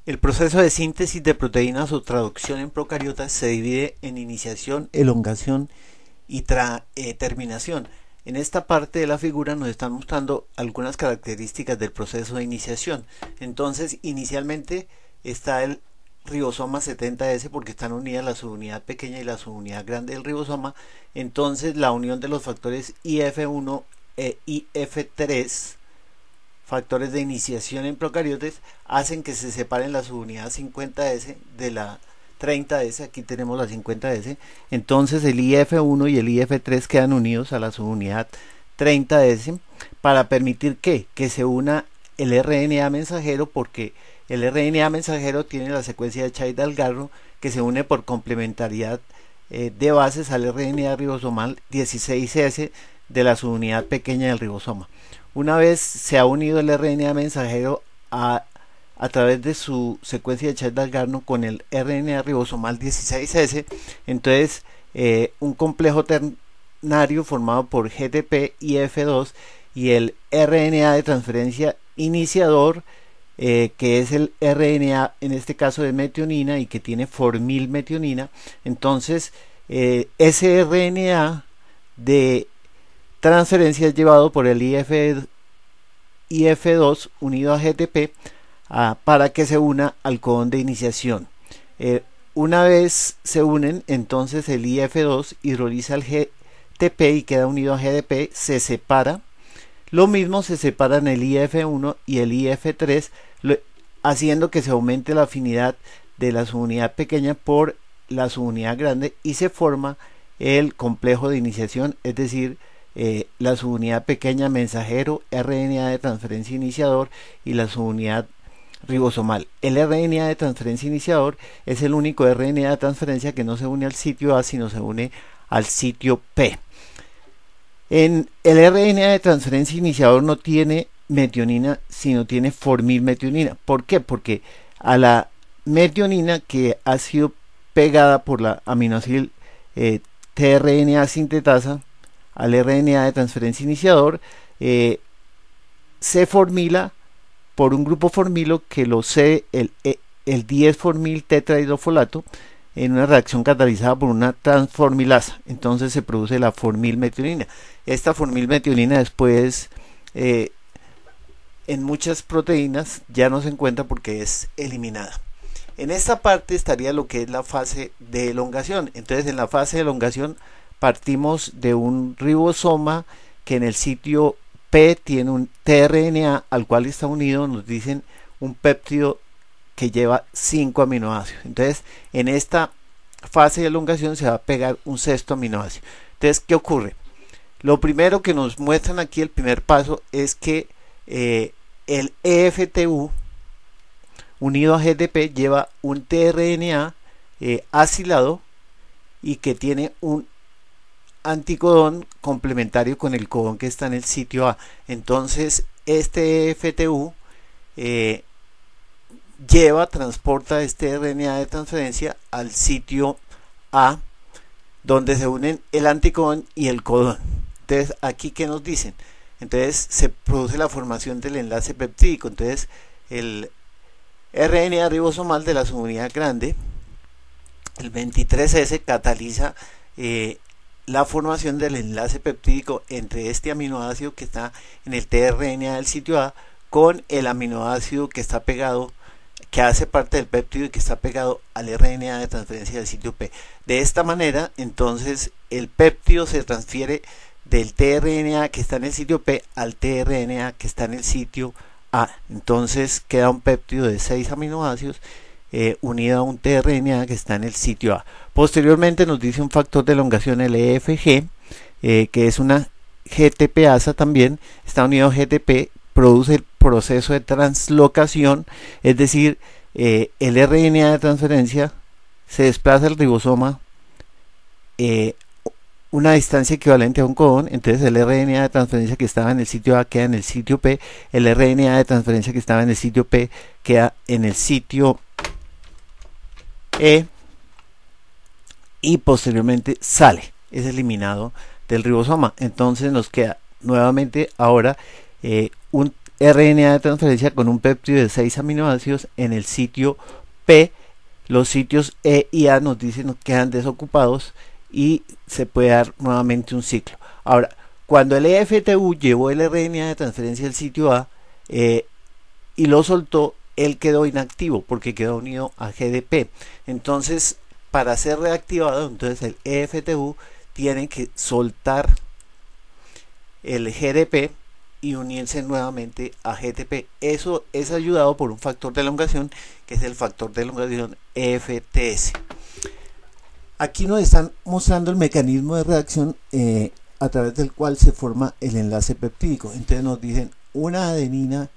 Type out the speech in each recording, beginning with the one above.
El proceso de síntesis de proteínas o traducción en procariotas se divide en iniciación, elongación y terminación. En esta parte de la figura nos están mostrando algunas características del proceso de iniciación. Entonces, inicialmente está el ribosoma 70S porque están unidas la subunidad pequeña y la subunidad grande del ribosoma. Entonces, la unión de los factores IF1 e IF3, factores de iniciación en procariotes, hacen que se separen la subunidad 50S de la 30S. Aquí tenemos la 50S. Entonces el IF1 y el IF3 quedan unidos a la subunidad 30S para permitir que se una el RNA mensajero, porque el RNA mensajero tiene la secuencia de Child-Dalgarro que se une por complementariedad de bases al RNA ribosomal 16S de la subunidad pequeña del ribosoma. Una vez se ha unido el RNA mensajero a través de su secuencia de Child-Dalgarno con el RNA ribosomal 16S, entonces un complejo ternario formado por GTP y F2 y el RNA de transferencia iniciador, que es el RNA en este caso de metionina y que tiene formilmetionina. Entonces ese RNA de transferencia es llevado por el IF2 unido a GTP para que se una al codón de iniciación. Una vez se unen, entonces el IF2 hidroliza el GTP y queda unido a GDP, se separa. Lo mismo se separan el IF1 y el IF3, haciendo que se aumente la afinidad de la subunidad pequeña por la subunidad grande y se forma el complejo de iniciación, es decir, la subunidad pequeña mensajero, RNA de transferencia iniciador y la subunidad ribosomal. El RNA de transferencia iniciador es el único RNA de transferencia que no se une al sitio A, sino se une al sitio P. En el RNA de transferencia iniciador no tiene metionina, sino tiene formilmetionina. ¿Por qué? Porque a la metionina que ha sido pegada por la aminoácido tRNA sintetasa al RNA de transferencia iniciador, se formila por un grupo formilo que lo cede el 10-formil tetrahidrofolato en una reacción catalizada por una transformilasa. Entonces se produce la formilmetionina. Esta formilmetionina después en muchas proteínas ya no se encuentra porque es eliminada. En esta parte estaría lo que es la fase de elongación. Entonces en la fase de elongación partimos de un ribosoma que en el sitio P tiene un tRNA al cual está unido, nos dicen, un péptido que lleva 5 aminoácidos. Entonces en esta fase de elongación se va a pegar un sexto aminoácido. Entonces, ¿qué ocurre? Lo primero que nos muestran aquí, el primer paso, es que el EFTU unido a GTP lleva un tRNA acilado y que tiene un anticodón complementario con el codón que está en el sitio A. Entonces este FTU transporta este RNA de transferencia al sitio A, donde se unen el anticodón y el codón. Entonces aquí, ¿qué nos dicen? Entonces se produce la formación del enlace peptídico. Entonces el RNA ribosomal de la subunidad grande, el 23S, cataliza la formación del enlace peptídico entre este aminoácido que está en el tRNA del sitio A con el aminoácido que está pegado, que hace parte del péptido y que está pegado al RNA de transferencia del sitio P. De esta manera, entonces, el péptido se transfiere del tRNA que está en el sitio P al tRNA que está en el sitio A. Entonces queda un péptido de 6 aminoácidos unido a un tRNA que está en el sitio A. Posteriormente nos dice un factor de elongación, el EFG, que es una GTPasa también, está unido a GTP, produce el proceso de translocación, es decir, el RNA de transferencia se desplaza al ribosoma una distancia equivalente a un codón. Entonces el RNA de transferencia que estaba en el sitio A queda en el sitio P, el RNA de transferencia que estaba en el sitio P queda en el sitio E y posteriormente sale, es eliminado del ribosoma. Entonces nos queda nuevamente ahora un RNA de transferencia con un péptido de 6 aminoácidos en el sitio P. Los sitios E y A nos dicen que quedan desocupados y se puede dar nuevamente un ciclo. Ahora, cuando el EFTU llevó el RNA de transferencia al sitio A y lo soltó, él quedó inactivo porque quedó unido a GDP. Entonces, para ser reactivado, entonces el EFTU tiene que soltar el GDP y unirse nuevamente a GTP. Eso es ayudado por un factor de elongación, que es el factor de elongación FTS. Aquí nos están mostrando el mecanismo de reacción a través del cual se forma el enlace peptídico. Entonces nos dicen una adenina,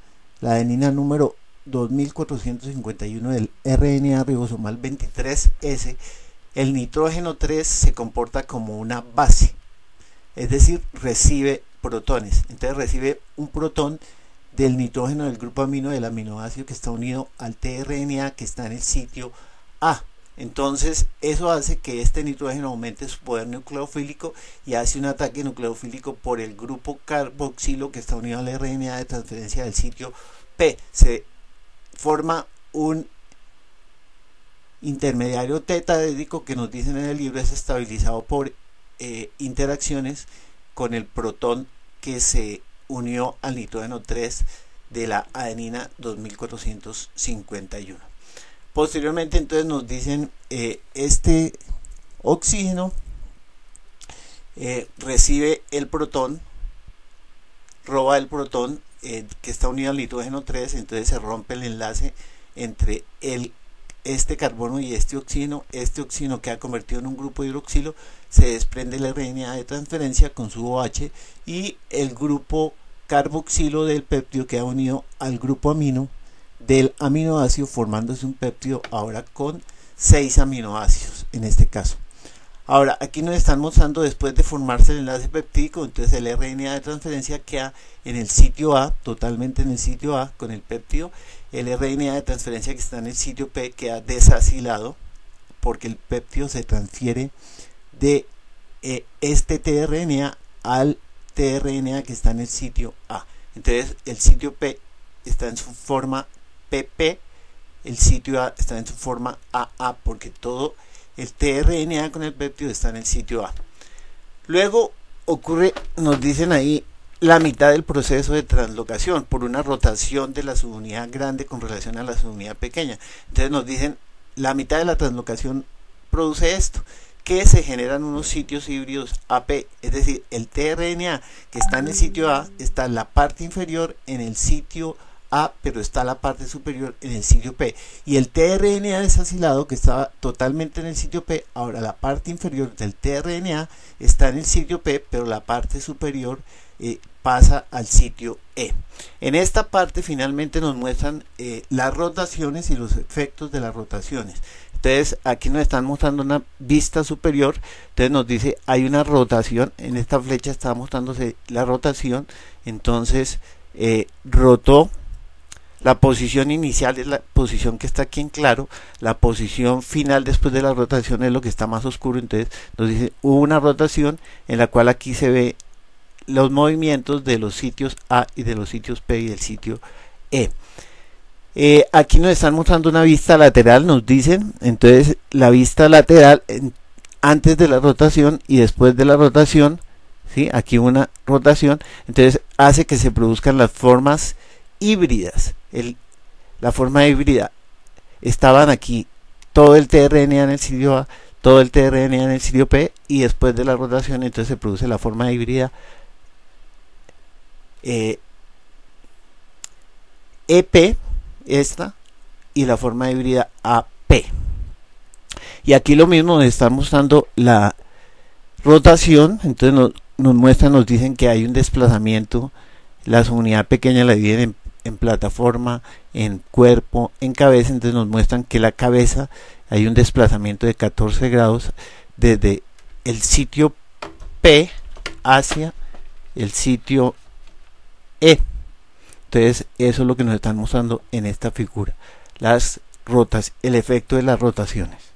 la adenina número 2451 del RNA ribosomal 23S, el nitrógeno 3 se comporta como una base, es decir, recibe protones. Entonces recibe un protón del nitrógeno del grupo amino del aminoácido que está unido al tRNA que está en el sitio A. Entonces eso hace que este nitrógeno aumente su poder nucleofílico y hace un ataque nucleofílico por el grupo carboxilo que está unido al RNA de transferencia del sitio P. Se forma un intermediario tetadédico que nos dicen en el libro es estabilizado por interacciones con el protón que se unió al nitrógeno 3 de la adenina 2451. Posteriormente entonces nos dicen este oxígeno recibe el protón, roba el protón que está unido al nitrógeno 3, entonces se rompe el enlace entre este carbono y este oxígeno queda convertido en un grupo hidroxilo, se desprende el RNA de transferencia con su OH y el grupo carboxilo del péptido queda unido al grupo amino del aminoácido, formándose un péptido ahora con 6 aminoácidos en este caso. Ahora aquí nos están mostrando después de formarse el enlace peptídico, entonces el RNA de transferencia queda en el sitio A, totalmente en el sitio A con el péptido. El RNA de transferencia que está en el sitio P queda desacilado porque el péptido se transfiere de este tRNA al tRNA que está en el sitio A. Entonces el sitio P está en su forma PP, el sitio A está en su forma AA porque todo el tRNA con el péptido está en el sitio A. Luego ocurre, nos dicen ahí, la mitad del proceso de translocación por una rotación de la subunidad grande con relación a la subunidad pequeña. Entonces nos dicen la mitad de la translocación produce esto, que se generan unos sitios híbridos AP, es decir, el tRNA que está en el sitio A está en la parte inferior en el sitio A, pero está la parte superior en el sitio P, y el tRNA desacilado que estaba totalmente en el sitio P, ahora la parte inferior del tRNA está en el sitio P, pero la parte superior pasa al sitio E. En esta parte finalmente nos muestran las rotaciones y los efectos de las rotaciones. Entonces aquí nos están mostrando una vista superior, entonces nos dice hay una rotación, en esta flecha está mostrándose la rotación, entonces rotó. La posición inicial es la posición que está aquí en claro, la posición final después de la rotación es lo que está más oscuro, entonces nos dice hubo una rotación en la cual aquí se ve los movimientos de los sitios A y de los sitios P y del sitio E. Aquí nos están mostrando una vista lateral, nos dicen, entonces la vista lateral antes de la rotación y después de la rotación, ¿sí? Aquí una rotación, entonces hace que se produzcan las formas híbridas. La forma híbrida estaban aquí todo el tRNA en el sitio A, todo el tRNA en el sitio P, y después de la rotación entonces se produce la forma híbrida EP, esta, y la forma híbrida AP. Y aquí lo mismo, nos están mostrando la rotación, entonces nos muestran, nos dicen que hay un desplazamiento, la subunidad pequeña la dividen en plataforma, en cuerpo, en cabeza, entonces nos muestran que la cabeza hay un desplazamiento de 14 grados desde el sitio P hacia el sitio E. Entonces eso es lo que nos están mostrando en esta figura, el efecto de las rotaciones.